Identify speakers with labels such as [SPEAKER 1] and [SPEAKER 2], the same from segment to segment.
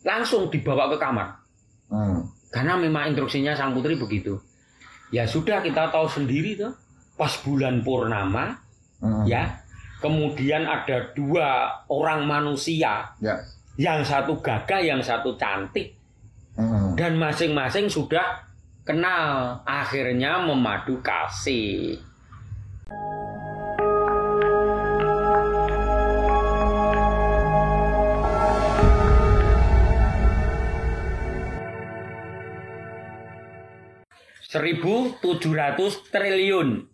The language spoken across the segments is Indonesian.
[SPEAKER 1] langsung dibawa ke kamar. Karena memang instruksinya sang putri begitu. Ya sudah, kita tahu sendiri tuh, pas bulan purnama, ya, kemudian ada 2 orang manusia, yang satu gagah, yang satu cantik, dan masing-masing sudah kenal, akhirnya memadu kasih. $1.700 triliun.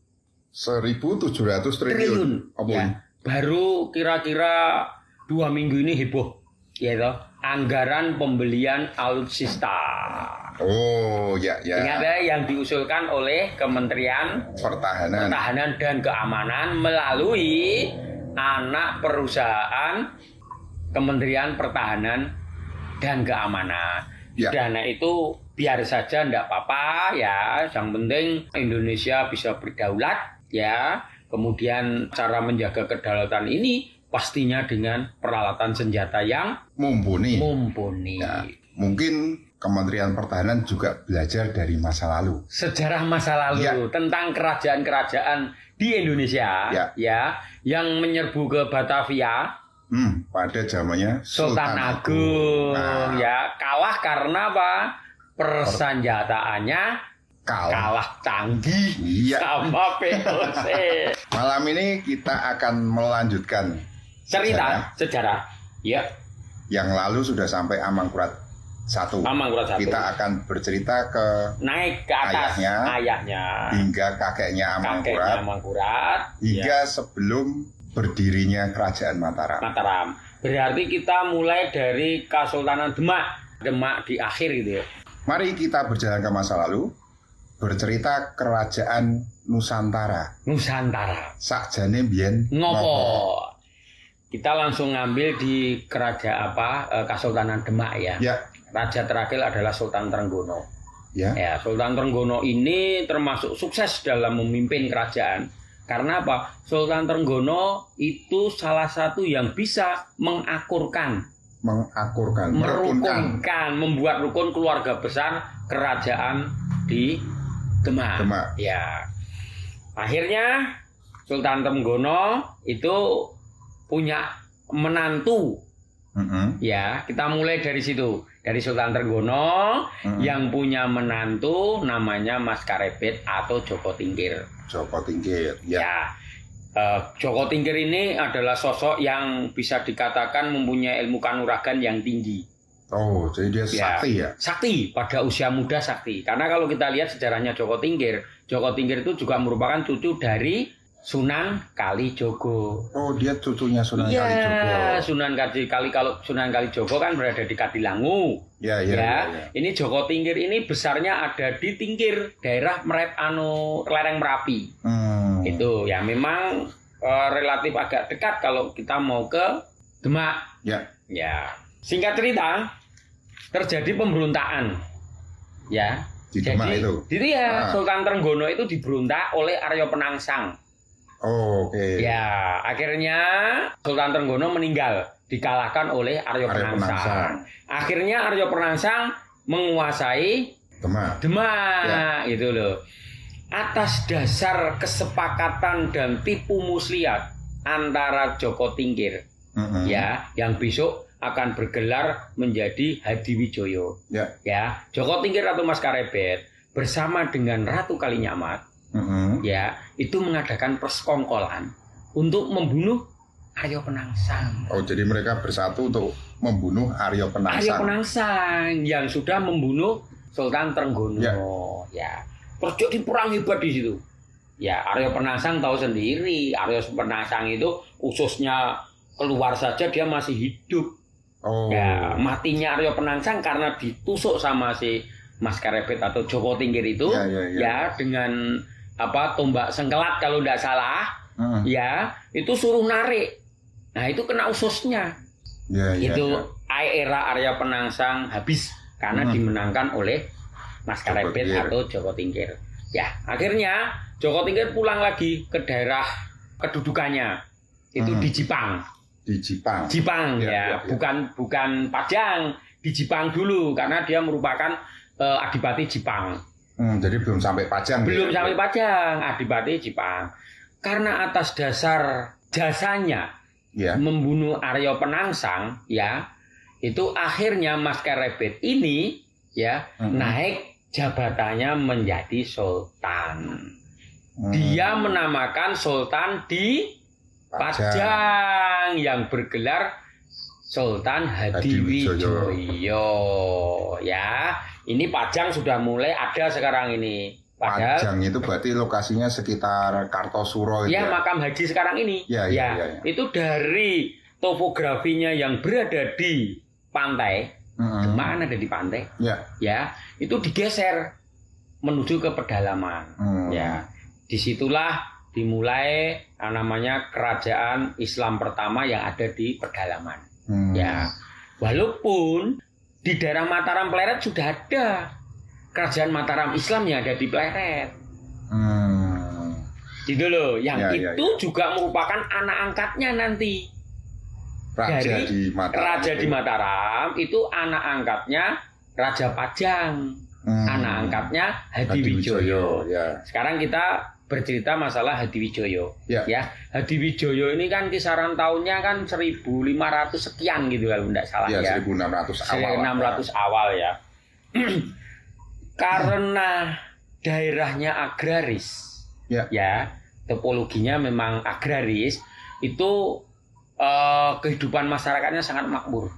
[SPEAKER 2] 1.700 triliun.
[SPEAKER 1] Ya, baru kira-kira 2 minggu ini heboh, yaitu anggaran pembelian alutsista.
[SPEAKER 2] Oh, ya.
[SPEAKER 1] Ingat ya, yang diusulkan oleh Kementerian Pertahanan dan Keamanan melalui anak perusahaan Kementerian Pertahanan dan Keamanan.
[SPEAKER 2] Ya.
[SPEAKER 1] Dana itu biar saja enggak apa-apa ya, yang penting Indonesia bisa berdaulat ya. Kemudian cara menjaga kedaulatan ini pastinya dengan peralatan senjata yang mumpuni.
[SPEAKER 2] Ya. Mungkin Kementerian Pertahanan juga belajar dari masa lalu.
[SPEAKER 1] Sejarah masa lalu tentang kerajaan-kerajaan di Indonesia ya yang menyerbu ke Batavia.
[SPEAKER 2] Pada zamannya
[SPEAKER 1] Sultan Agung. Ya, kalah karena apa? Persenjataannya kalah canggih sama POC.
[SPEAKER 2] Malam ini kita akan melanjutkan
[SPEAKER 1] sejarah. Ya.
[SPEAKER 2] Yang lalu sudah sampai Amangkurat 1. Kita akan bercerita
[SPEAKER 1] naik ke atas ayahnya
[SPEAKER 2] hingga kakeknya Amangkurat hingga sebelum berdirinya Kerajaan Mataram.
[SPEAKER 1] Berarti kita mulai dari Kesultanan Demak di akhir gitu ya.
[SPEAKER 2] Mari kita berjalan ke masa lalu, bercerita Kerajaan Nusantara. Sakjane mbiyen
[SPEAKER 1] ngopo? Kita langsung ngambil di kerajaan Kesultanan Demak ya. Raja terakhir adalah Sultan Trenggono. Ya, Sultan Trenggono ini termasuk sukses dalam memimpin kerajaan. Karena apa? Sultan Trenggono itu salah satu yang bisa merukunkan, membuat rukun keluarga besar kerajaan di Demak. Ya. Akhirnya Sultan Trenggono itu punya menantu. Ya, kita mulai dari situ. Dari Sultan Trenggono yang punya menantu namanya Mas Karebet atau Joko Tingkir. Ya. Joko Tingkir ini adalah sosok yang bisa dikatakan mempunyai ilmu kanuragan yang tinggi.
[SPEAKER 2] Oh, jadi dia sakti ya?
[SPEAKER 1] Sakti, pada usia muda sakti. Karena kalau kita lihat sejarahnya Joko Tingkir itu juga merupakan cucu dari Sunan Kalijogo.
[SPEAKER 2] Oh, dia cucunya Sunan Kalijogo.
[SPEAKER 1] Kalau Sunan Kalijogo kan berada di Kadilangu. Ya. Ini Joko Tingkir ini besarnya ada di Tingkir, daerah lereng Merapi. Itu ya memang relatif agak dekat kalau kita mau ke Demak. Ya. Singkat cerita, terjadi pemberontakan. Ya.
[SPEAKER 2] Di Demak itu.
[SPEAKER 1] Sultan Trenggono itu diberontak oleh Arya Penangsang.
[SPEAKER 2] Oke.
[SPEAKER 1] Ya, akhirnya Sultan Trenggono meninggal, dikalahkan oleh Arya Penangsang. Akhirnya Arya Penangsang menguasai Demak. Itu loh. Atas dasar kesepakatan dan tipu muslihat antara Joko Tingkir, ya, yang besok akan bergelar menjadi Hadiwijoyo. Ya, Joko Tingkir atau Mas Karebet bersama dengan Ratu Kalinyamat. Ya, itu mengadakan persekongkolan untuk membunuh Arya Penangsang.
[SPEAKER 2] Oh, jadi mereka bersatu untuk membunuh Arya Penangsang
[SPEAKER 1] yang sudah membunuh Sultan Trenggono. Ya. Terjadi perang hebat di situ. Ya, Arya Penangsang tahu sendiri, Arya Penangsang itu ususnya keluar saja dia masih hidup. Ya, matinya Arya Penangsang karena ditusuk sama si Mas Karebet atau Joko Tingkir itu, ya dengan tombak sengkelat kalau tidak salah, ya itu suruh narik. Nah itu kena ususnya. Era Arya Penangsang habis karena dimenangkan oleh Mas Karebet atau Joko Tingkir. Ya akhirnya Joko Tingkir pulang lagi ke daerah kedudukannya itu di Jipang. Bukan Padang. di Jipang dulu karena dia merupakan Adipati Jipang.
[SPEAKER 2] Jadi belum sampai Pajang.
[SPEAKER 1] Belum sampai Pajang, Adipati Jipang. Karena atas dasar jasanya membunuh Arya Penangsang, ya, itu akhirnya Mas Kerebet ini ya naik jabatannya menjadi sultan. Dia menamakan sultan di Pajang yang bergelar Sultan Hadiwijoyo. Ya, ini Pajang sudah mulai ada sekarang ini. Padahal,
[SPEAKER 2] Pajang itu berarti lokasinya sekitar Kartosuro.
[SPEAKER 1] Ya, makam haji sekarang ini. Ya. Itu dari topografinya yang berada di pantai. Demak ada di pantai. Ya, itu digeser menuju ke pedalaman. Ya. Disitulah dimulai namanya kerajaan Islam pertama yang ada di pedalaman. Ya, walaupun di daerah Mataram Pleret sudah ada kerajaan Mataram Islam yang ada di Pleret. Gitu loh, yang itu juga merupakan anak angkatnya nanti. Raja di Mataram itu anak angkatnya Raja Pajang. Anak angkatnya Hadiwijoyo. Sekarang kita bercerita masalah Hadiwijoyo. Ya, Hadiwijoyo ini kan kisaran tahunnya kan 1500 sekian gitu kalau tidak salah ya. 1600 awal ya. Karena daerahnya agraris. Ya, topologinya memang agraris, itu kehidupan masyarakatnya sangat makmur.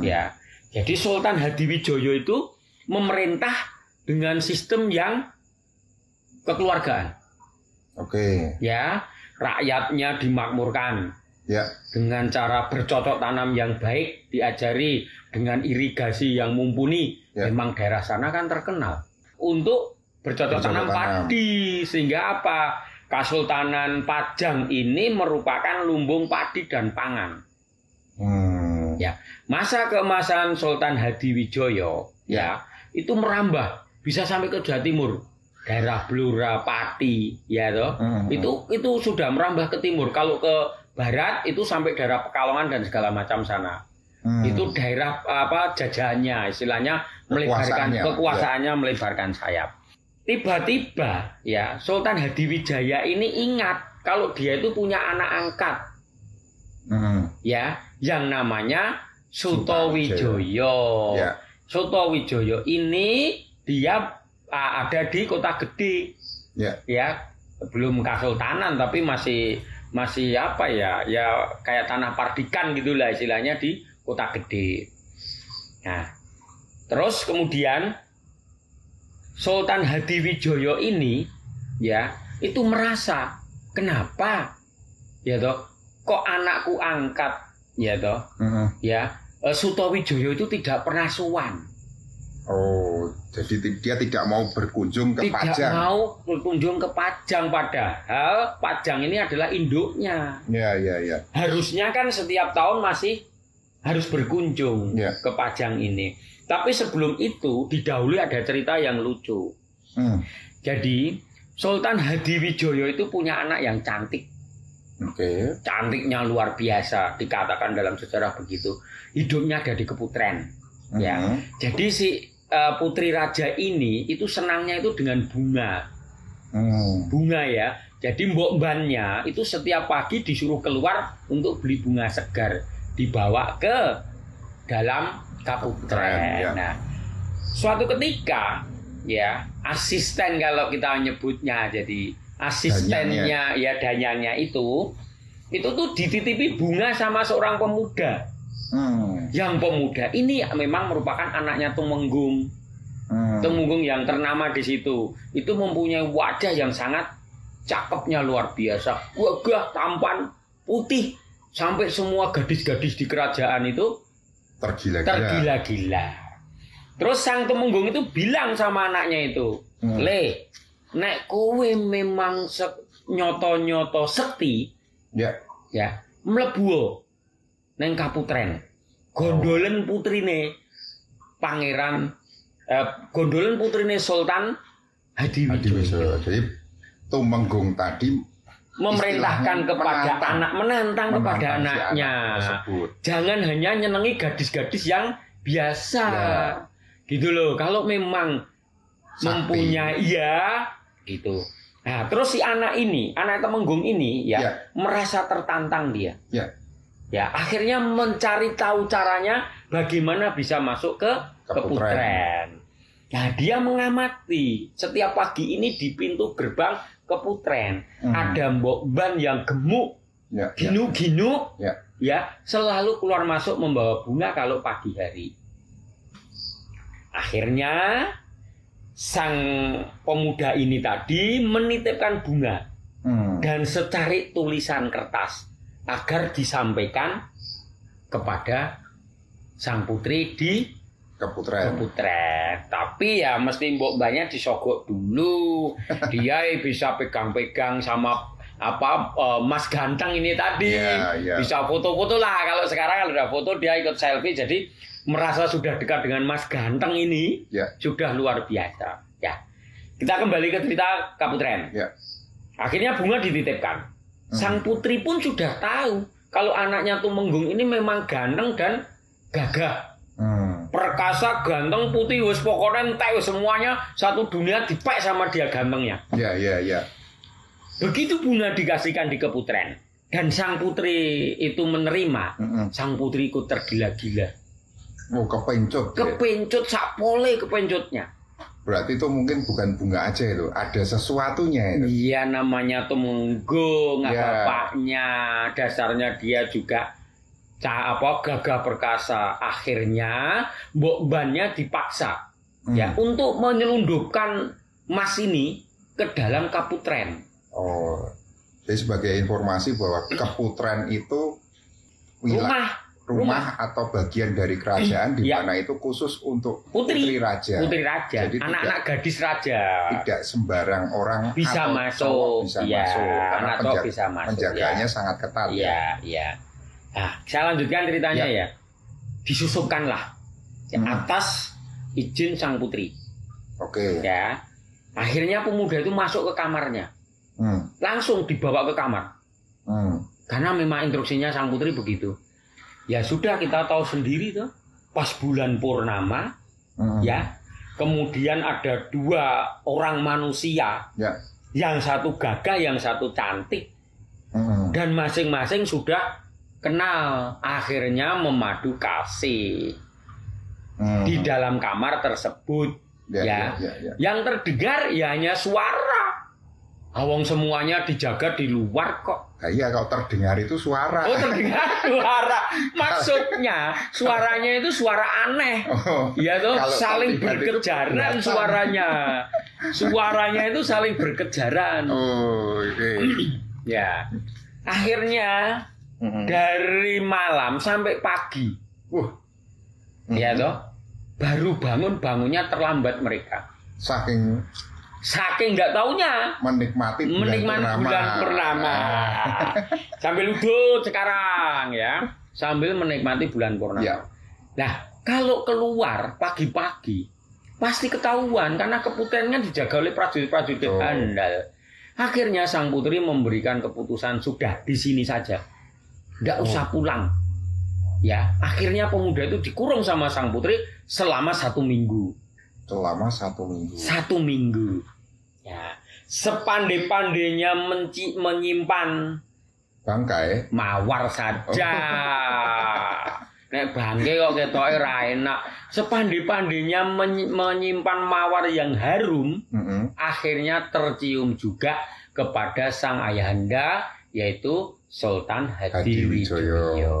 [SPEAKER 1] Ya. Jadi Sultan Hadiwijoyo itu memerintah dengan sistem yang kekeluargaan. Ya, rakyatnya dimakmurkan. Dengan cara bercocok tanam yang baik, diajari dengan irigasi yang mumpuni. Memang daerah sana kan terkenal untuk bercocok tanam padi, sehingga apa? Kesultanan Pajang ini merupakan lumbung padi dan pangan. Ya, masa keemasan Sultan Hadiwijoyo ya itu merambah bisa sampai ke Jawa Timur. Daerah Blora, Pati, ya toh. Itu sudah merambah ke timur. Kalau ke barat itu sampai daerah Pekalongan dan segala macam sana. Itu daerah jajahannya, istilahnya melebarkan kekuasaannya, melebarkan sayap. Tiba-tiba ya Sultan Hadiwijaya ini ingat kalau dia itu punya anak angkat. Ya, yang namanya Sutowijoyo. Sutowijoyo ini dia ada di Kota Gede, ya belum kesultanan tapi masih apa ya kayak tanah pardikan gitulah istilahnya di Kota Gede. Nah, terus kemudian Sultan Hadiwijoyo ini ya itu merasa kenapa ya toh kok anakku angkat ya toh ya Sutowijoyo itu tidak pernah sowan.
[SPEAKER 2] Jadi dia tidak mau berkunjung ke Pajang.
[SPEAKER 1] Tidak mau berkunjung ke Pajang, padahal Pajang ini adalah induknya.
[SPEAKER 2] Ya.
[SPEAKER 1] Harusnya kan setiap tahun masih harus berkunjung ke Pajang ini. Tapi sebelum itu didahului ada cerita yang lucu. Jadi Sultan Hadiwijoyo itu punya anak yang cantik. Cantiknya luar biasa, dikatakan dalam sejarah begitu. Hidupnya ada di keputren. Ya, jadi si putri raja ini itu senangnya itu dengan bunga. Bunga ya. Jadi mbok-mbannya itu setiap pagi disuruh keluar untuk beli bunga segar, dibawa ke dalam kaputren. Nah, suatu ketika ya asisten kalau kita nyebutnya, jadi asistennya danyanya itu tuh dititipi bunga sama seorang pemuda. Yang pemuda ini memang merupakan anaknya Tumenggung. Tumenggung yang ternama di situ. Itu mempunyai wajah yang sangat cakepnya luar biasa. Gagah, tampan, putih. Sampai semua gadis-gadis di kerajaan itu tergila-gila. Terus sang Tumenggung itu bilang sama anaknya itu, Le, nek kowe memang nyoto-nyoto sekti, ya mlebu neng kaputren, gondolen putrine pangeran, gondolen putrine Sultan Hadiwijoyo.
[SPEAKER 2] Jadi Tumenggung tadi
[SPEAKER 1] memerintahkan kepada menantang kepada anaknya. Jangan hanya nyenengi gadis-gadis yang biasa. Gitu loh. Kalau memang mempunyai gitu. Nah, terus si anak Temenggung ini merasa tertantang dia. Ya, akhirnya mencari tahu caranya bagaimana bisa masuk ke Keputren. Nah, dia mengamati setiap pagi ini di pintu gerbang Keputren ada Mbok Ban yang gemuk, ginu-ginu, selalu keluar masuk membawa bunga kalau pagi hari. Akhirnya sang pemuda ini tadi menitipkan bunga dan secari tulisan kertas agar disampaikan kepada sang putri di Keputren. Tapi ya mesti mbok banyak disogok dulu. Dia bisa pegang-pegang sama Mas Ganteng ini tadi. Bisa foto-foto lah. Kalau sekarang kalau udah foto dia ikut selfie. Jadi merasa sudah dekat dengan Mas Ganteng ini. Sudah luar biasa. Ya. Kita kembali ke cerita Keputren. Akhirnya bunga dititipkan. Sang putri pun sudah tahu kalau anaknya Tumenggung ini memang ganteng dan gagah. Perkasa, ganteng, putih, wis pokoknya entek semuanya satu dunia dipek sama dia gantengnya. Begitu bunga dikasihkan di Keputren dan sang putri itu menerima, sang putri ikut tergila-gila. Kepencut sakpole kepencutnya.
[SPEAKER 2] Berarti itu mungkin bukan bunga aja itu, ada sesuatunya itu.
[SPEAKER 1] Iya, namanya Tumenggung, bapaknya, dasarnya dia juga gagah perkasa. Akhirnya Mbok Bannya dipaksa untuk menyelundupkan Mas ini ke dalam Keputren.
[SPEAKER 2] Jadi sebagai informasi bahwa Keputren itu rumah atau bagian dari kerajaan di mana itu khusus untuk putri raja.
[SPEAKER 1] Jadi anak-anak gadis raja.
[SPEAKER 2] Tidak sembarang orang
[SPEAKER 1] bisa masuk.
[SPEAKER 2] Karena penjagaannya sangat ketat.
[SPEAKER 1] Nah, saya lanjutkan ceritanya disusupkanlah atas izin sang putri. Akhirnya pemuda itu masuk ke kamarnya. Langsung dibawa ke kamar. Karena memang instruksinya sang putri begitu. Ya sudah, kita tahu sendiri tuh, pas bulan purnama, kemudian ada dua orang manusia, yang satu gagah, yang satu cantik, dan masing-masing sudah kenal, akhirnya memadu kasih di dalam kamar tersebut, Yang terdengar hanya suara. Awong semuanya dijaga di luar kok.
[SPEAKER 2] Iya, kalau terdengar itu suara.
[SPEAKER 1] Terdengar suara. Maksudnya suaranya itu suara aneh. Ya tuh, saling berkejaran suaranya. Suaranya itu saling berkejaran. Ya. Akhirnya dari malam sampai pagi. Ya toh. Baru bangunnya terlambat mereka. Saking nggak taunya
[SPEAKER 2] menikmati bulan
[SPEAKER 1] purnama. Sambil udut sekarang sambil menikmati bulan purnama. Nah, kalau keluar pagi-pagi pasti ketahuan karena Keputrennya dijaga oleh prajurit-prajurit andal. Akhirnya sang putri memberikan keputusan, sudah di sini saja, nggak usah pulang. Akhirnya pemuda itu dikurung sama sang putri selama 1 minggu.
[SPEAKER 2] Selama 1 minggu.
[SPEAKER 1] 1 minggu. Sepandai-pandainya menyimpan
[SPEAKER 2] bangkai,
[SPEAKER 1] mawar saja. Nek bangkai kok ketoke ra enak. Sepandai-pandainya menyimpan mawar yang harum, akhirnya tercium juga kepada sang ayahanda, yaitu Sultan Hadiwijaya.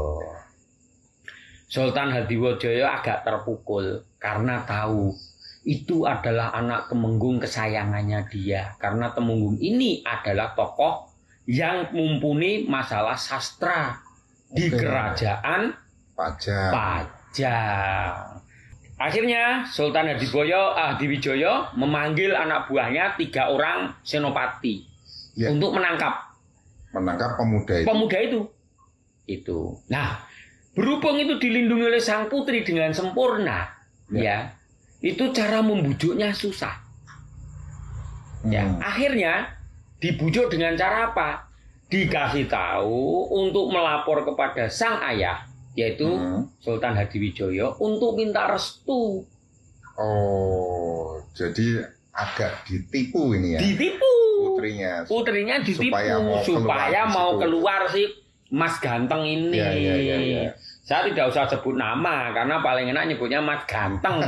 [SPEAKER 1] Sultan Hadiwijaya agak terpukul karena tahu itu adalah anak Temenggung kesayangannya dia. Karena Temenggung ini adalah tokoh yang mumpuni masalah sastra di kerajaan Pajang. Akhirnya Sultan Hadiwijaya memanggil anak buahnya 3 orang senopati untuk menangkap pemuda itu. Nah, berhubung itu dilindungi oleh sang putri dengan sempurna, itu cara membujuknya susah. Akhirnya dibujuk dengan cara apa? Dikasih tahu untuk melapor kepada sang ayah yaitu Sultan Hadiwijaya untuk minta restu.
[SPEAKER 2] Oh, jadi agak ditipu ini ya?
[SPEAKER 1] Ditipu. Putrinya ditipu supaya mau keluar si Mas Ganteng ini.
[SPEAKER 2] Ya.
[SPEAKER 1] Saya tidak usah sebut nama karena paling enak nyebutnya Mas Ganteng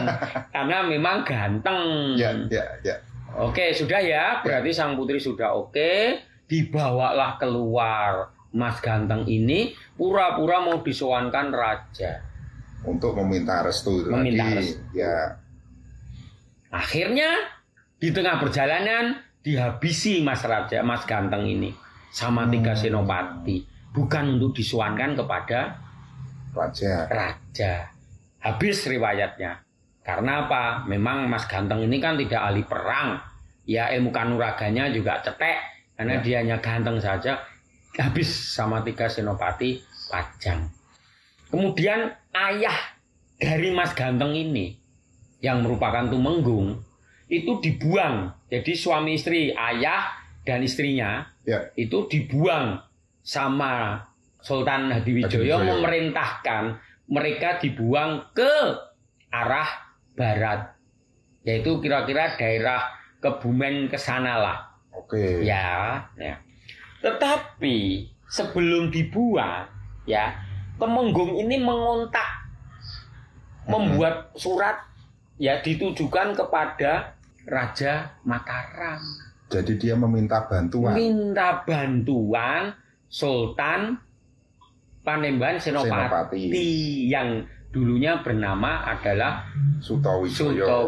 [SPEAKER 1] karena memang ganteng.
[SPEAKER 2] Ya.
[SPEAKER 1] Oke, sudah ya. Berarti sang putri sudah oke. Dibawalah keluar Mas Ganteng ini pura-pura mau disowankan raja
[SPEAKER 2] untuk meminta restu itu
[SPEAKER 1] restu.
[SPEAKER 2] Ya.
[SPEAKER 1] Akhirnya di tengah perjalanan dihabisi Mas Ganteng ini sama 3 senopati, bukan untuk disowankan kepada raja. Habis riwayatnya. Karena apa? Memang Mas Ganteng ini kan tidak ahli perang. Ya, ilmu kanuraganya juga cetek. Karena dia hanya ganteng saja. Habis sama 3 senopati Pajang. Kemudian ayah dari Mas Ganteng ini, yang merupakan Tumenggung, itu dibuang. Jadi suami istri, ayah dan istrinya, itu dibuang sama Sultan Hadiwijaya memerintahkan mereka dibuang ke arah barat, yaitu kira-kira daerah Kebumen kesanalah.
[SPEAKER 2] Oke.
[SPEAKER 1] Ya. Tetapi sebelum dibuang, ya, Temenggung ini mengontak, membuat surat, ya, ditujukan kepada Raja Mataram.
[SPEAKER 2] Jadi dia meminta bantuan.
[SPEAKER 1] Minta bantuan Sultan Panembahan Senopati yang dulunya bernama adalah Sutawijaya.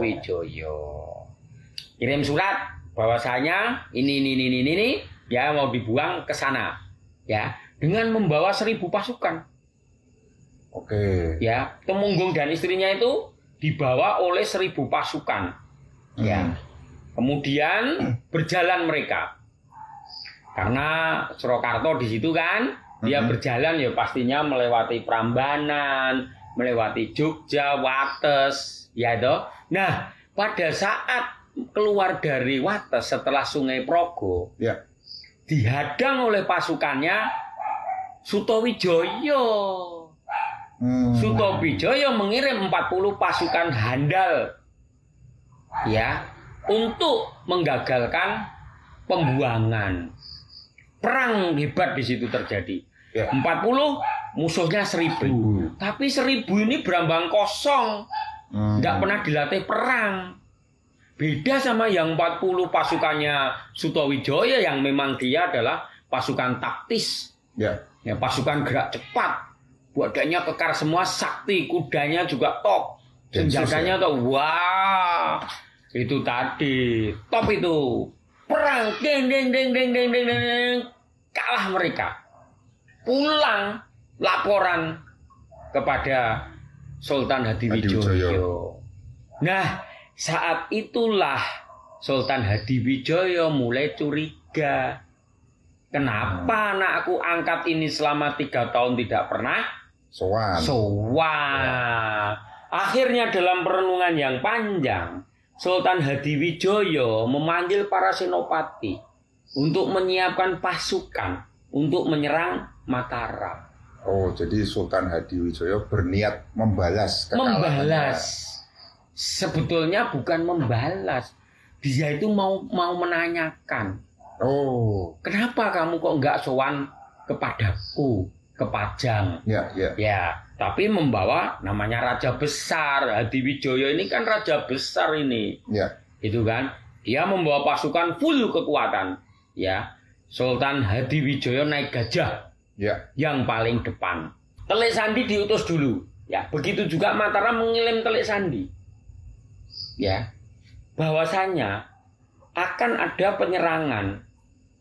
[SPEAKER 1] Kirim surat bahwasanya ini ya mau dibuang ke sana, ya, dengan membawa 1000 pasukan.
[SPEAKER 2] Oke.
[SPEAKER 1] Ya, Temenggung dan istrinya itu dibawa oleh 1000 pasukan. Ya. Kemudian berjalan mereka. Karena Surakarta di situ kan, dia berjalan ya pastinya melewati Prambanan, melewati Jogja, Wates, ya toh. Nah, pada saat keluar dari Wates setelah Sungai Progo, dihadang oleh pasukannya Sutawijaya. Sutawijaya mengirim 40 pasukan handal, ya, untuk menggagalkan pembuangan. Perang hebat di situ terjadi. 40 musuhnya 1000. Tapi 1000 ini berambang kosong, nggak pernah dilatih perang. Beda sama yang 40 pasukannya Sutawijaya yang memang dia adalah pasukan taktis, ya, pasukan gerak cepat, badannya kekar semua, sakti, kudanya juga top, senjatanya tuh, wah, itu tadi top itu. Perang, deng, kalah mereka. Pulang laporan kepada Sultan Hadiwijaya. Nah, saat itulah Sultan Hadiwijaya mulai curiga. Kenapa anakku angkat ini selama 3 tahun tidak pernah sowan. Akhirnya dalam perenungan yang panjang, Sultan Hadiwijaya memanggil para senopati untuk menyiapkan pasukan untuk menyerang Mataram.
[SPEAKER 2] Oh, jadi Sultan Hadiwijaya berniat membalas kekalahannya.
[SPEAKER 1] Sebetulnya bukan membalas, dia itu mau menanyakan.
[SPEAKER 2] Oh,
[SPEAKER 1] kenapa kamu kok nggak sowan kepadaku, ke Pajang? Ya, tapi membawa namanya raja besar. Hadiwijaya ini kan raja besar ini.
[SPEAKER 2] Ya.
[SPEAKER 1] Itu kan, dia membawa pasukan full kekuatan. Ya, Sultan Hadiwijaya naik gajah.
[SPEAKER 2] Ya.
[SPEAKER 1] Yang paling depan. Telik Sandi diutus dulu. Ya, begitu juga Mataram mengirim Telik Sandi. Ya, bahwasanya akan ada penyerangan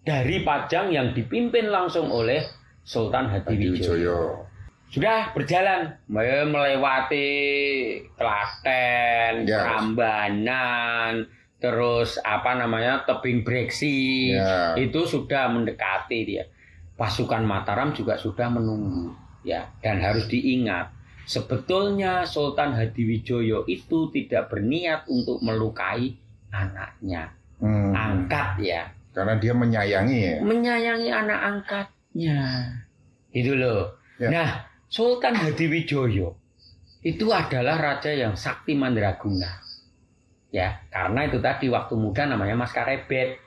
[SPEAKER 1] dari Pajang yang dipimpin langsung oleh Sultan Hadiwijaya. Sudah berjalan melewati Klaten, Prambanan, terus Tebing Breksi, itu sudah mendekati dia. Pasukan Mataram juga sudah menunggu, ya, dan harus diingat. Sebetulnya Sultan Hadiwijaya itu tidak berniat untuk melukai anaknya. Angkat, ya.
[SPEAKER 2] Karena dia menyayangi, ya.
[SPEAKER 1] Menyayangi anak angkatnya. Itu loh. Ya. Nah, Sultan Hadiwijaya itu adalah raja yang sakti mandraguna. Ya, karena itu tadi waktu muda namanya Mas Karebet.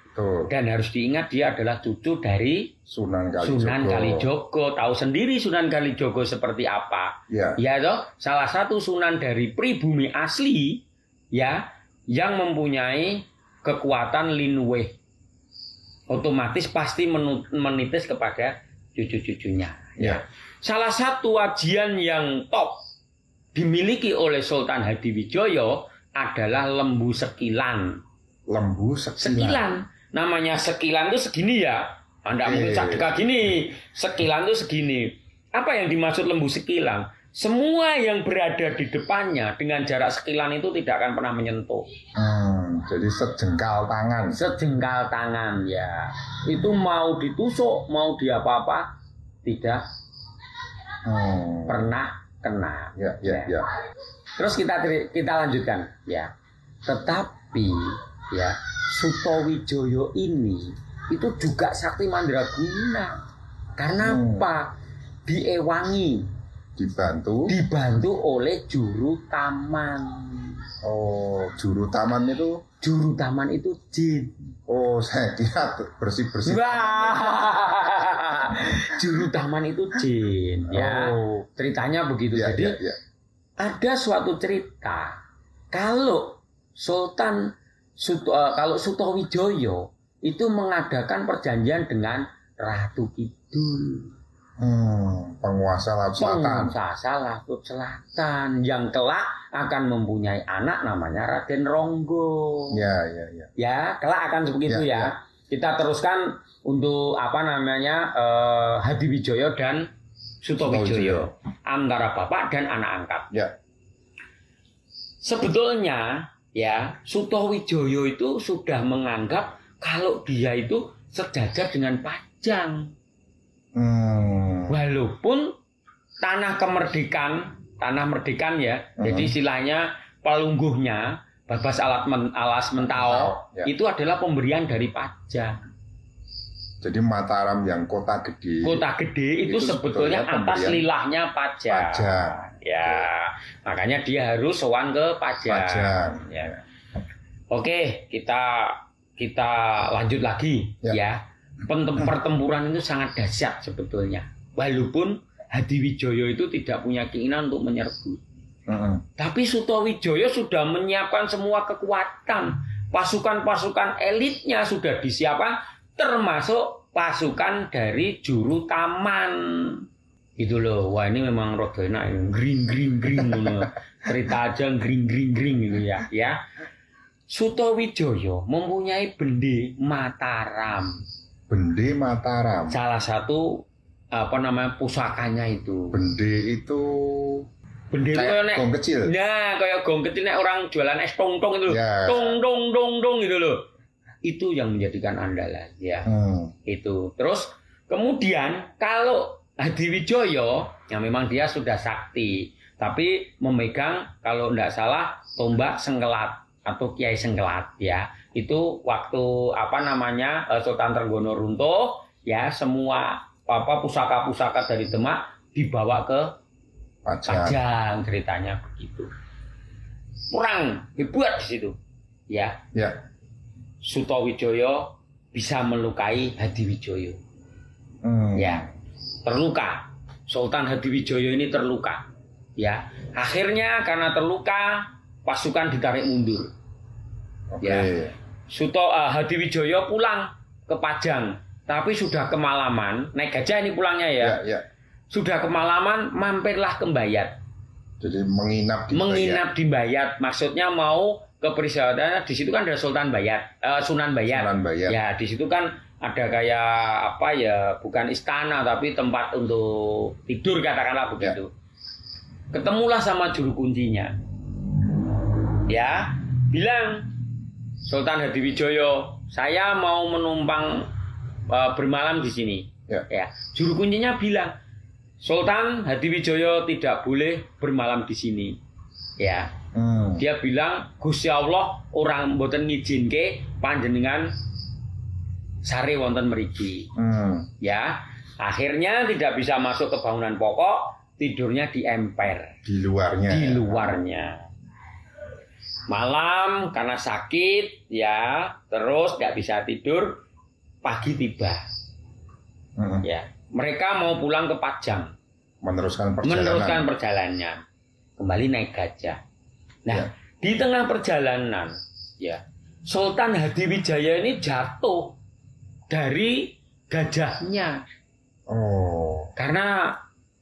[SPEAKER 1] Dan harus diingat dia adalah cucu dari
[SPEAKER 2] Sunan
[SPEAKER 1] Kalijogo. Tahu sendiri Sunan Kalijogo seperti apa? Ya toh, salah satu sunan dari pribumi asli ya yang mempunyai kekuatan linweh. Otomatis pasti menitis kepada cucu-cucunya. Ya. Salah satu wajian yang top dimiliki oleh Sultan Hadiwijaya adalah lembu sekilan.
[SPEAKER 2] Lembu sekilan.
[SPEAKER 1] Namanya sekilan itu segini ya. Anda mungkin sadeka gini. Sekilan itu segini. Apa yang dimaksud lembu sekilan? Semua yang berada di depannya dengan jarak sekilan itu tidak akan pernah menyentuh.
[SPEAKER 2] Jadi sejengkal tangan.
[SPEAKER 1] Sejengkal tangan ya. Itu mau ditusuk, mau diapa-apa tidak pernah kena.
[SPEAKER 2] Ya.
[SPEAKER 1] Terus kita lanjutkan ya. Tetapi ya Sutowijaya ini itu juga sakti mandraguna. Karena apa? Diewangi, dibantu oleh juru taman.
[SPEAKER 2] Oh, juru taman itu
[SPEAKER 1] jin.
[SPEAKER 2] Oh, saya kira bersih-bersih.
[SPEAKER 1] Juru taman itu jin ya. Ceritanya begitu. Jadi ada suatu cerita kalau Sutowijaya itu mengadakan perjanjian dengan Ratu Kidul.
[SPEAKER 2] Penguasa Laut
[SPEAKER 1] Selatan yang kelak akan mempunyai anak namanya Raden Ronggo. Ya, kelak akan begitu ya. Kita teruskan untuk Hadiwijaya dan Sutowijaya antara bapak dan anak angkat.
[SPEAKER 2] Ya.
[SPEAKER 1] Sebetulnya ya Sutowijaya itu sudah menganggap kalau dia itu sejajar dengan Pajang. Walaupun tanah merdekan ya. Jadi istilahnya pelungguhnya Babas Alas Mentao itu adalah pemberian dari Pajang.
[SPEAKER 2] Jadi Mataram yang kota gede
[SPEAKER 1] itu sebetulnya atas lilahnya Pajang. Ya, makanya dia harus sowan ke Pajang. Ya. Oke, kita lanjut lagi ya. Pertempuran itu sangat dahsyat sebetulnya. Walaupun Hadiwijaya itu tidak punya keinginan untuk menyerbu. Tapi Sutowijaya sudah menyiapkan semua kekuatan. Pasukan-pasukan elitnya sudah disiapkan, termasuk pasukan dari juru taman. Gitu loh. Wah, ini memang rada enak. Gring. Cerita aja gring gitu ya. Sutowijaya mempunyai bende Mataram. Salah satu pusakanya itu.
[SPEAKER 2] Bende itu kayak gong kecil.
[SPEAKER 1] Nah, kayak gong kecil nek orang jualan es tong-tong itu. Tong gitu loh. Itu yang menjadikan andalan ya. Itu. Terus kemudian kalau Hadiwijaya yang memang dia sudah sakti, tapi memegang kalau tidak salah tombak Sengkelat atau Kiai Sengkelat ya. Itu waktu Sultan Trenggono runtuh ya, semua pusaka-pusaka dari Demak dibawa ke Pajang, ceritanya begitu. Kurang hebat di situ ya. Sutowijaya bisa melukai Hadiwijaya. Ya, terluka. Sultan Hadiwijaya ini terluka ya. Akhirnya karena terluka pasukan ditarik mundur. Ya. Hadiwijaya pulang ke Pajang, tapi sudah kemalaman. Naik gajah ini pulangnya ya. Sudah kemalaman, mampirlah ke Mbayat.
[SPEAKER 2] Jadi menginap di
[SPEAKER 1] Mbayat. Maksudnya mau ke peristirahatan. Di situ kan ada Sunan Mbayat. Ya, di situ kan ada kayak bukan istana tapi tempat untuk tidur katakanlah begitu. Ketemulah sama juru kuncinya. Ya, bilang Sultan Hadiwijaya, saya mau menumpang bermalam di sini. Ya. Juru kuncinya bilang, Sultan Hadiwijaya tidak boleh bermalam di sini. Ya. Dia bilang, Gusti Allah orang mboten ngizinke panjenengan sare wonten mriki. Ya. Akhirnya tidak bisa masuk ke bangunan pokok, tidurnya di emper.
[SPEAKER 2] Di luarnya.
[SPEAKER 1] Di luarnya. Malam karena sakit ya, terus nggak bisa tidur, pagi tiba. Ya, mereka mau pulang ke Pajang.
[SPEAKER 2] Meneruskan
[SPEAKER 1] perjalanannya. Kembali naik gajah. Nah, di tengah perjalanan, ya, Sultan Hadiwijaya ini jatuh dari gajahnya.
[SPEAKER 2] Oh.
[SPEAKER 1] Karena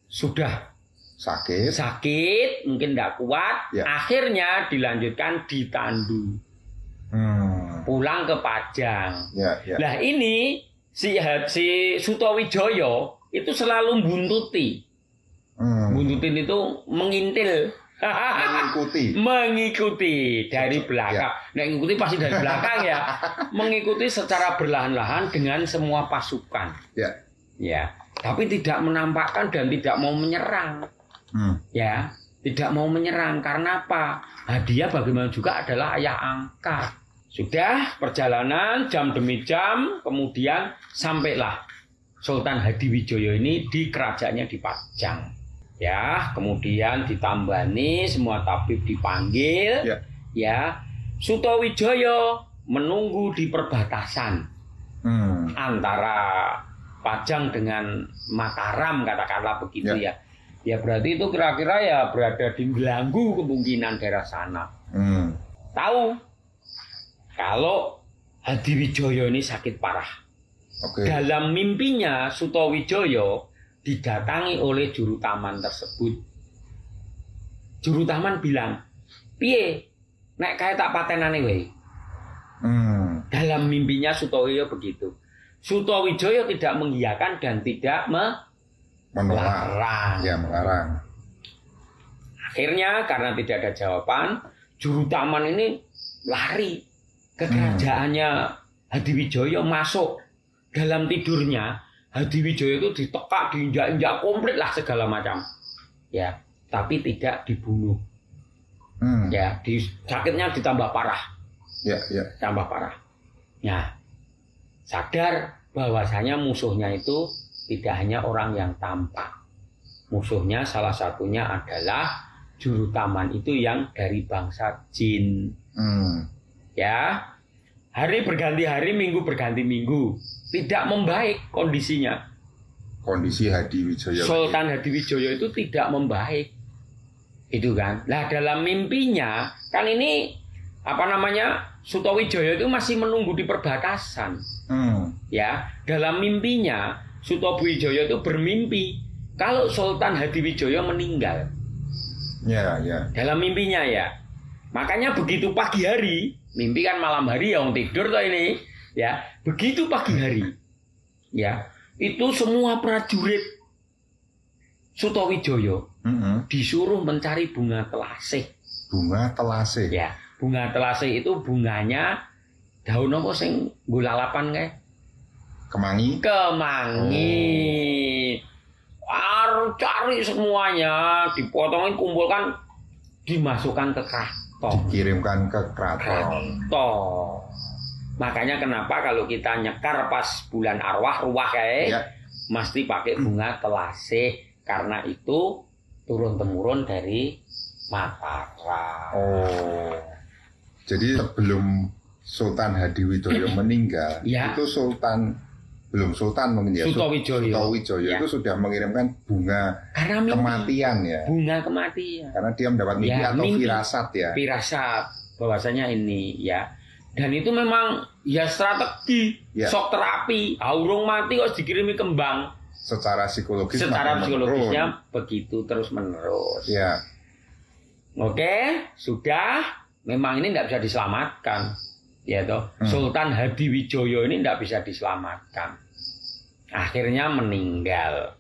[SPEAKER 1] sudah sakit, mungkin tidak kuat. Ya. Akhirnya dilanjutkan ditandu. Pulang ke Pajang.
[SPEAKER 2] Ya.
[SPEAKER 1] Nah ini si Sutawijaya itu selalu buntuti. Buntutin itu mengintil. Mengikuti dari belakang. Nah, mengikuti pasti dari belakang ya. Mengikuti secara berlahan-lahan dengan semua pasukan. Ya. Tapi tidak menampakkan dan tidak mau menyerang. Ya, tidak mau menyerang karena apa? Dia bagaimana juga adalah ayah angkat. Sudah perjalanan jam demi jam, kemudian sampailah Sultan Hadiwijaya ini di kerajaannya di Pajang. Ya, kemudian ditambani semua tabib dipanggil. Ya, Sutawijaya menunggu di perbatasan antara Pajang dengan Mataram, katakanlah begitu ya. Ya berarti itu kira-kira ya berada di Gelanggu kemungkinan daerah sana. Tahu kalau Hadiwijaya ini sakit parah. Dalam mimpinya Sutawijaya didatangi oleh juru taman tersebut. Juru taman bilang, "Piye? Nek kae tak patenane wae." Dalam mimpinya Sutawijaya begitu. Sutawijaya tidak mengiyakan dan tidak melarang.
[SPEAKER 2] Ya, melarang.
[SPEAKER 1] Akhirnya karena tidak ada jawaban, juru taman ini lari ke kerajaannya Hadiwijaya, masuk dalam tidurnya. Hadiwijaya itu ditekak, diinjak-injak komplit lah segala macam. Ya, tapi tidak dibunuh. Ya, sakitnya ditambah parah.
[SPEAKER 2] Ya.
[SPEAKER 1] Tambah parah. Nah, sadar bahwasanya musuhnya itu tidak hanya orang yang tampak. Musuhnya salah satunya adalah juru taman itu yang dari bangsa jin. Ya, hari berganti hari, minggu berganti minggu, tidak membaik kondisinya.
[SPEAKER 2] Kondisi Hadiwijaya.
[SPEAKER 1] Sultan Hadiwijaya itu tidak membaik. Itu kan. Nah, dalam mimpinya kan ini Sutawijaya itu masih menunggu di perbatasan. Ya, dalam mimpinya Sutawijaya itu bermimpi kalau Sultan Hadiwijaya meninggal.
[SPEAKER 2] Ya.
[SPEAKER 1] Dalam mimpinya ya. Makanya begitu pagi hari, mimpi kan malam hari yang tidur toh ini, ya. Begitu pagi hari, ya, itu semua prajurit Sutawijaya disuruh mencari bunga telasih.
[SPEAKER 2] Bunga telasih.
[SPEAKER 1] Ya, bunga telasih itu bunganya daun apa sing gulalapan kae?
[SPEAKER 2] Kemangi.
[SPEAKER 1] Harus cari semuanya, dipotongin, kumpulkan, dimasukkan ke kraton.
[SPEAKER 2] Dikirimkan ke kraton.
[SPEAKER 1] Makanya kenapa kalau kita nyekar pas bulan arwah kayak, mesti pakai bunga telasih karena itu turun temurun dari Mataram.
[SPEAKER 2] Oh, jadi sebelum Sultan Hadiwijaya meninggal, itu belum Sultan mungkin ya. Sutawijaya itu sudah mengirimkan bunga kematian ya.
[SPEAKER 1] Bunga kematian.
[SPEAKER 2] Karena dia mendapat mimpi atau firasat ya.
[SPEAKER 1] Firasat bahwasanya ini ya. Dan itu memang ya strategi, shock terapi. Urung mati kok dikirimi kembang.
[SPEAKER 2] Secara
[SPEAKER 1] psikologisnya begitu terus menerus.
[SPEAKER 2] Ya.
[SPEAKER 1] Oke, sudah. Memang ini tidak bisa diselamatkan. Ya toh, Sultan Hadiwijaya ini tidak bisa diselamatkan. Akhirnya meninggal.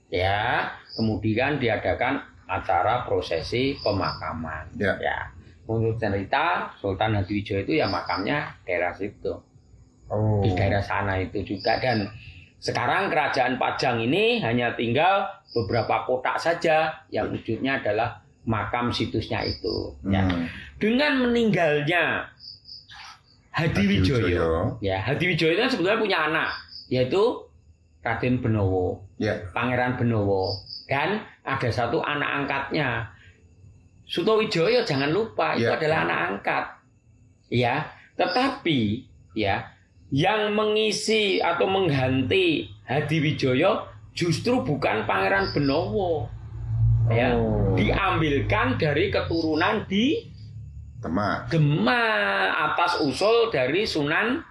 [SPEAKER 1] Ya, kemudian diadakan acara prosesi pemakaman. Ya. Menurut cerita Sultan Hadiwijaya itu ya makamnya daerah situ. Di daerah sana itu juga. Dan sekarang kerajaan Pajang ini hanya tinggal beberapa kotak saja yang wujudnya adalah makam situsnya itu. Ya. Dengan meninggalnya Hadiwijaya. Ya, Hadiwijaya itu sebetulnya punya anak, yaitu Raden Benowo, Pangeran Benowo. Dan ada satu anak angkatnya. Sutowijoyo jangan lupa itu adalah anak angkat. Ya, tetapi ya yang mengisi atau mengganti Hadiwijoyo justru bukan Pangeran Benowo. Ya, diambilkan dari keturunan di Demak atas usul dari Sunan.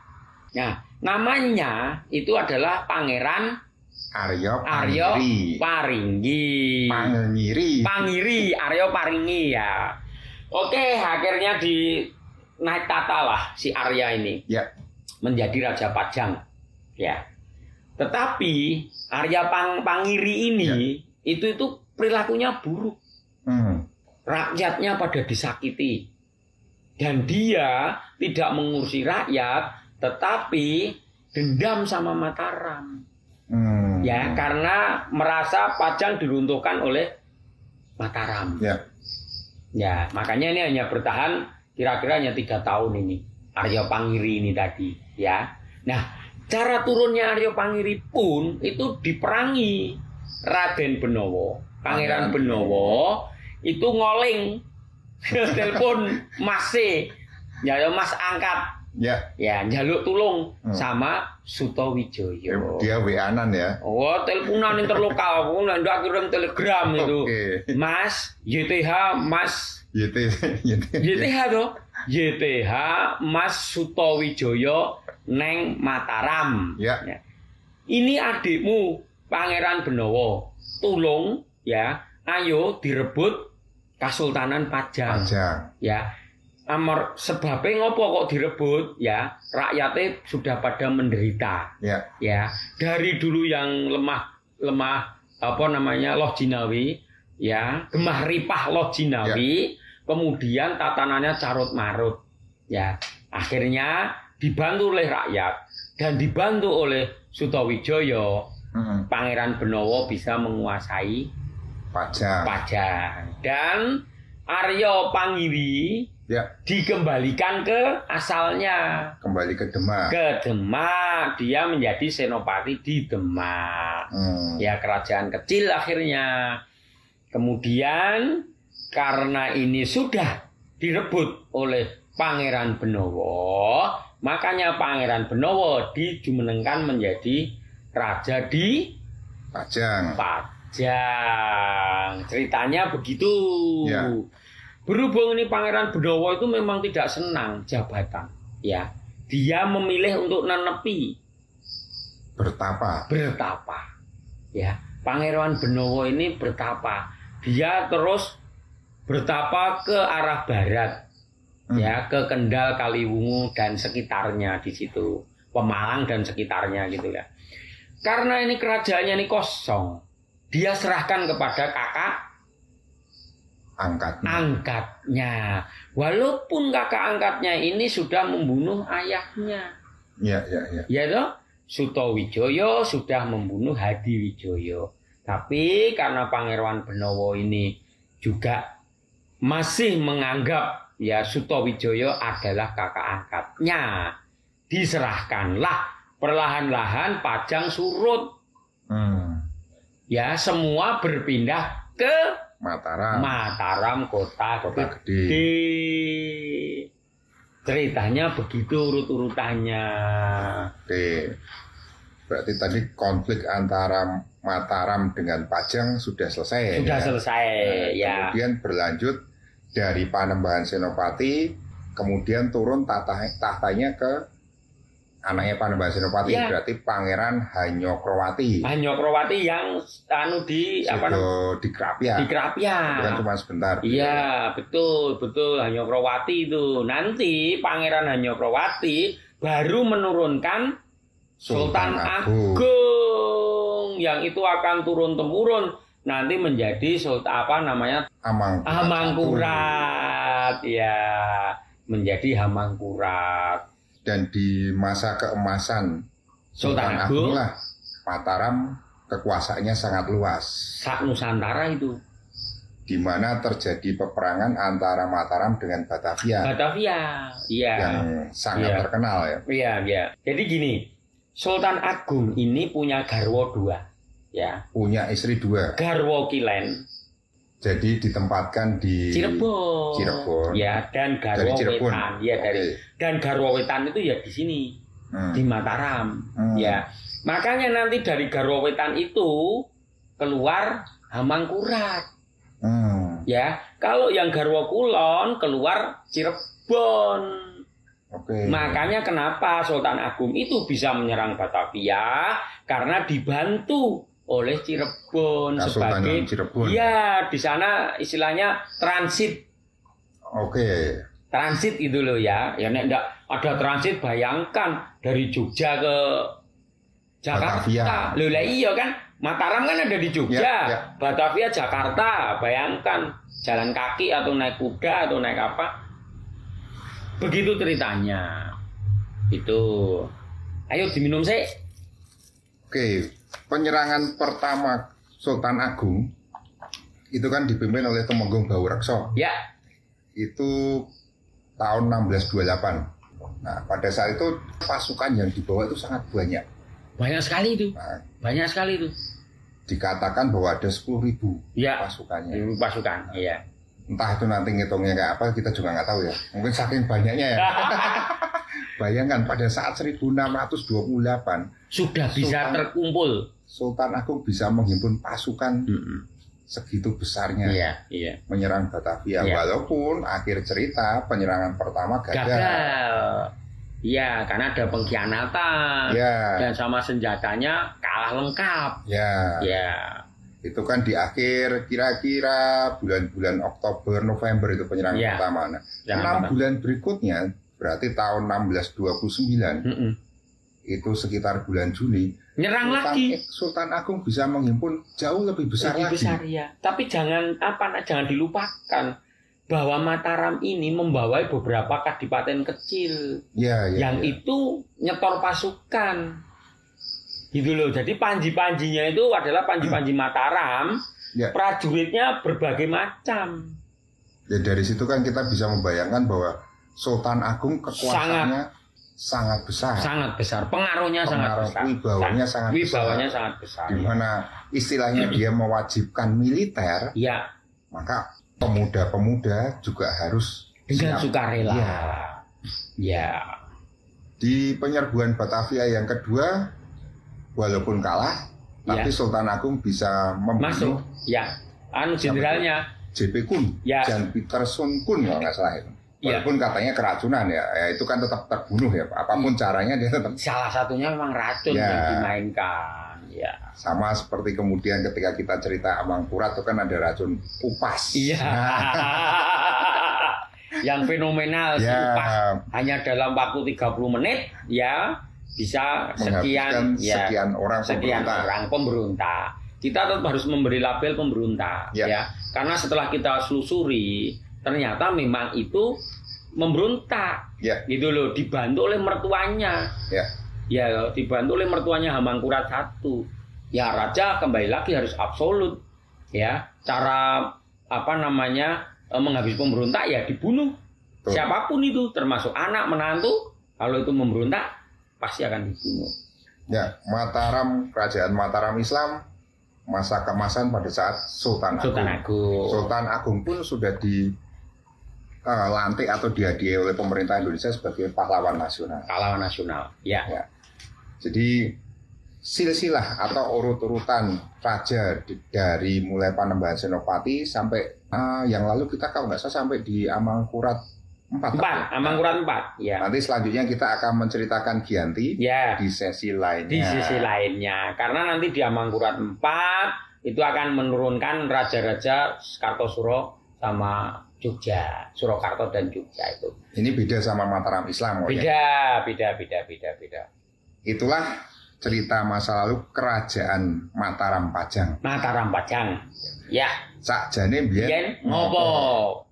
[SPEAKER 1] Nah, namanya itu adalah Pangeran
[SPEAKER 2] Aryo
[SPEAKER 1] Paringgi. Pangiri Aryo Paringgi ya. Oke, akhirnya naik tata lah si Arya ini.
[SPEAKER 2] Ya.
[SPEAKER 1] Menjadi Raja Pajang. Ya. Tetapi Arya Pangiri ini itu perilakunya buruk. Rakyatnya pada disakiti. Dan dia tidak mengurusi rakyat, tetapi dendam sama Mataram. Ya, karena merasa Pajang diruntuhkan oleh Mataram. Ya, makanya ini hanya bertahan kira-kira hanya 3 tahun ini. Arya Pangiri ini tadi, ya. Nah, cara turunnya Arya Pangiri pun itu diperangi Raden Benowo. Pangeran Benowo itu ngoling telepon masih ya Mas angkat. Ya, njaluk tulung sama Sutowijoyo.
[SPEAKER 2] Dia WA-an ya.
[SPEAKER 1] Oh, teleponan interlokal, ndak kirim telegram itu. Mas, YTH Mas YTH toh. YTH Mas Sutowijoyo neng Mataram.
[SPEAKER 2] Ya.
[SPEAKER 1] Ini adikmu Pangeran Benowo. Tulung ya, ayo direbut Kasultanan Pajang. Ya. Sebabnya ngopo kok direbut ya, rakyatnya sudah pada menderita. Ya. Dari dulu yang lemah Loh Jinawi ya, gemah ripah Loh Jinawi. Kemudian tatanannya carut marut, ya. Akhirnya dibantu oleh rakyat dan dibantu oleh Sutowijoyo, Pangeran Benowo bisa menguasai Pajang. Dan Arya Pangiri dikembalikan ke asalnya,
[SPEAKER 2] kembali ke Demak.
[SPEAKER 1] Dia menjadi senopati di Demak, ya kerajaan kecil akhirnya. Kemudian karena ini sudah direbut oleh Pangeran Benowo, makanya Pangeran Benowo dijumenengkan menjadi raja di Pajang. Ceritanya begitu. Berhubung ini Pangeran Benowo itu memang tidak senang jabatan, ya. Dia memilih untuk nenepi bertapa. Ya, Pangeran Benowo ini bertapa. Dia terus bertapa ke arah barat, ya, ke Kendal, Kaliwungu dan sekitarnya di situ, Pemalang dan sekitarnya gitu ya. Karena ini kerajaannya ini kosong, dia serahkan kepada kakak angkatnya. Walaupun kakak angkatnya ini sudah membunuh ayahnya. Ya toh, Sutowijoyo sudah membunuh Hadiwijoyo. Tapi karena Pangeran Benowo ini juga masih menganggap ya Sutowijoyo adalah kakak angkatnya, diserahkanlah. Perlahan-lahan Pajang surut. Ya, semua berpindah ke Mataram kota gede. Ceritanya begitu urut-urutannya.
[SPEAKER 2] Berarti tadi konflik antara Mataram dengan Pajang sudah selesai.
[SPEAKER 1] Ya.
[SPEAKER 2] Kemudian berlanjut dari Panembahan Senopati, kemudian turun tahtanya ke anaknya Panembahan Senopati, berarti Pangeran Hanyokrowati. Hanyokrowati
[SPEAKER 1] yang di
[SPEAKER 2] Krapia.
[SPEAKER 1] Di Krapia.
[SPEAKER 2] Bukan cuma sebentar.
[SPEAKER 1] Iya, betul Hanyokrowati itu. Nanti Pangeran Hanyokrowati baru menurunkan Sultan Agung yang itu akan turun temurun nanti menjadi Sultan Hamangkurat. Ya, menjadi Hamangkurat.
[SPEAKER 2] Dan di masa keemasan
[SPEAKER 1] Sultan Agung
[SPEAKER 2] lah, Mataram kekuasaannya sangat luas.
[SPEAKER 1] Sak Nusantara itu.
[SPEAKER 2] Di mana terjadi peperangan antara Mataram dengan Batavia.
[SPEAKER 1] Iya.
[SPEAKER 2] Yang sangat terkenal ya.
[SPEAKER 1] Iya. Jadi gini, Sultan Agung ini punya garwo 2. ya.
[SPEAKER 2] Punya istri 2.
[SPEAKER 1] Garwa Kilen.
[SPEAKER 2] Jadi ditempatkan di
[SPEAKER 1] Cirebon. Ya, dan Garwa Wetan. Ya, dan Garwa Wetan itu ya di sini. Di Mataram. Ya. Makanya nanti dari Garwa Wetan itu keluar Hamangkurat. Ya, kalau yang Garwa Kulon keluar Cirebon. Makanya kenapa Sultan Agung itu bisa menyerang Batavia karena dibantu oleh Cirebon sebagai
[SPEAKER 2] Cirebon.
[SPEAKER 1] Ya, di sana istilahnya transit. Transit itu loh ya. Ya nek enggak ada transit bayangkan dari Jogja ke Jakarta. Loh lah iya kan? Mataram kan ada di Jogja, Batavia, Jakarta. Bayangkan jalan kaki atau naik kuda atau naik apa? Begitu ceritanya. Itu. Ayo diminum sih.
[SPEAKER 2] Penyerangan pertama Sultan Agung itu kan dipimpin oleh Tumenggung Baurekso.
[SPEAKER 1] Ya.
[SPEAKER 2] Itu tahun 1628. Nah, pada saat itu pasukan yang dibawa itu sangat banyak.
[SPEAKER 1] Banyak sekali itu. Banyak sekali itu.
[SPEAKER 2] Dikatakan bahwa ada 10.000 pasukannya.
[SPEAKER 1] Pasukan, iya.
[SPEAKER 2] Entah itu nanti ngitungnya kayak apa, kita juga nggak tahu ya. Mungkin saking banyaknya ya. Bayangkan pada saat 1628
[SPEAKER 1] sudah bisa terkumpul.
[SPEAKER 2] Sultan Agung bisa menghimpun pasukan segitu besarnya menyerang Batavia. Walaupun akhir cerita penyerangan pertama gagal. Iya, karena ada pengkhianatan dan sama senjatanya kalah lengkap. Itu kan di akhir kira-kira bulan-bulan Oktober, November itu penyerangan pertama. Nah, 6 bulan berikutnya berarti tahun 1629 itu sekitar bulan Juli
[SPEAKER 1] nyerang lagi.
[SPEAKER 2] Sultan Agung bisa menghimpun jauh lebih besar lagi.
[SPEAKER 1] Tapi jangan dilupakan bahwa Mataram ini membawai beberapa kadipaten kecil yang itu nyetor pasukan. Gitu loh. Jadi panji-panjinya itu adalah panji-panji Mataram. Prajuritnya berbagai macam.
[SPEAKER 2] Ya, dari situ kan kita bisa membayangkan bahwa Sultan Agung kekuasaannya sangat besar.
[SPEAKER 1] Sangat besar. Pengaruhnya sangat besar.
[SPEAKER 2] Wibawanya
[SPEAKER 1] sangat besar.
[SPEAKER 2] Di mana istilahnya dia mewajibkan militer. Maka pemuda-pemuda juga harus
[SPEAKER 1] dengan sukarela.
[SPEAKER 2] Di penyerbuan Batavia yang kedua, walaupun kalah, tapi Sultan Agung bisa membunuh
[SPEAKER 1] jenderalnya
[SPEAKER 2] JP Kun, Jan Pieterszoon Kun kalau nggak salah itu. Walaupun katanya keracunan ya itu kan tetap terbunuh ya. Apapun caranya dia tetap.
[SPEAKER 1] Salah satunya memang racun yang dimainkan.
[SPEAKER 2] Sama seperti kemudian ketika kita cerita Amangkurat itu kan ada racun upas.
[SPEAKER 1] Yang fenomenal si upas hanya dalam waktu 30 menit bisa sekian orang pemberontak. Kita tetap harus memberi label pemberontak karena setelah kita selusuri ternyata memang itu memberontak. Gitu loh, dibantu oleh mertuanya. Dibantu oleh mertuanya Hamangkurat I. Raja kembali lagi harus absolut. Cara menghabis pemberontak dibunuh. Siapapun itu, termasuk anak, menantu, kalau itu memberontak pasti akan dibunuh.
[SPEAKER 2] Mataram, kerajaan Mataram Islam masa kemasan pada saat Sultan Agung. Sultan Agung pun sudah dilantik atau dihadiahi oleh pemerintah Indonesia sebagai pahlawan nasional. Jadi silsilah atau urut-urutan raja dari mulai Panembahan Senopati sampai yang lalu kita kalau nggak salah sampai di Amangkurat 4.
[SPEAKER 1] Amangkurat 4.
[SPEAKER 2] Nanti selanjutnya kita akan menceritakan Giyanti di sesi lainnya. Karena nanti di Amangkurat 4 itu akan menurunkan raja-raja Kartosuro sama Jogja, Surakarta dan Jogja itu. Ini beda sama Mataram Islam. Beda. Itulah cerita masa lalu kerajaan Mataram Pajang. Sakjane mbiyen ngopo?